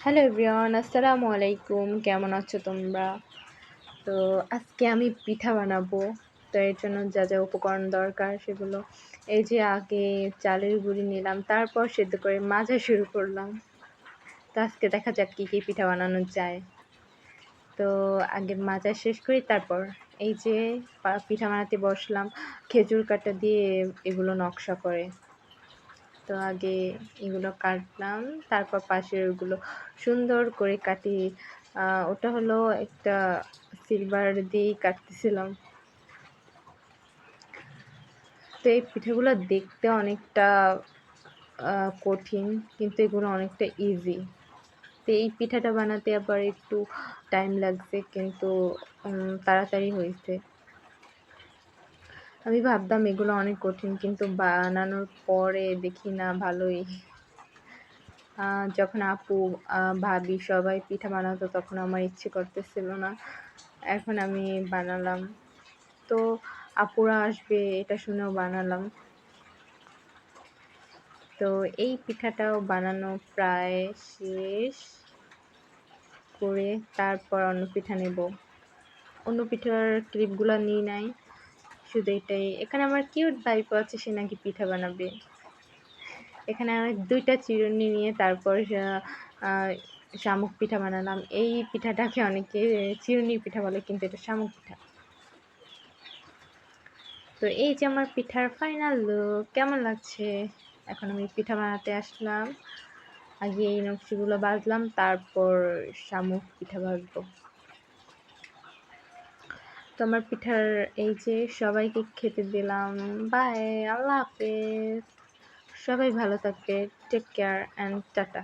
Hello everyone, আসসালামু আলাইকুম। কেমন আছো তোমরা? তো আজকে আমি পিঠা বানাবো। তো এর জন্য যা যা উপকরণ দরকার সেগুলো এই যে আগে চালের গুঁড়ি নিলাম, তারপর সেদ্ধ করে মাজা শুরু করলাম। তো আজকে দেখা যাক কী কী পিঠা বানানো যায়। তো আগে মাজা শেষ করি, তারপর এই যে পিঠা বানাতে বসলাম। খেজুর কাঁটা দিয়ে এগুলো নকশা করে। তো আগে এগুলো কাটলাম, তারপর পাশের ওগুলো সুন্দর করে কাটি। ওটা হলো একটা সিলভার দিয়েই কাটতেছিলাম। তো এই পিঠাগুলো দেখতে অনেকটা কঠিন, কিন্তু এগুলো অনেকটা ইজি। তো এই পিঠাটা বানাতে আবার একটু টাইম লাগছে, কিন্তু তাড়াতাড়ি হয়েছে। আমি ভাবতাম এগুলো অনেক কঠিন, কিন্তু বানানোর পরে দেখি না ভালোই। যখন আপু, ভাবি সবাই পিঠা বানাতো তখন আমার ইচ্ছে করতেছিল না। এখন আমি বানালাম। তো আপুরা আসবে এটা শুনেও বানালাম। তো এই পিঠাটাও বানানো প্রায় শেষ করে তারপর অন্য পিঠা নেব। অন্য পিঠার ক্লিপগুলো নিই নাই, শুধু এটাই। এখানে আমার কিউট ভাইপো আছে, সে নাকি পিঠা বানাবে। এখানে আমি ২টা চিরুনি নিয়ে তারপর শামুক পিঠা বানালাম। এই পিঠাটাকে অনেকে চিরুনি পিঠা বলে, কিন্তু এটা শামুক পিঠা। তো এই যে আমার পিঠার ফাইনাল লুক, কেমন লাগছে? এখন আমি পিঠা বানাতে আসলাম। আগে এই নকশিগুলো বাজলাম, তারপর শামুক পিঠা ভাজবো। তো আমার পিঠার এই যে সবাইকে খেতে দিলাম। বাই, আল্লাহ হাফেজ। সবাই ভালো থাকবে। Take care and tata.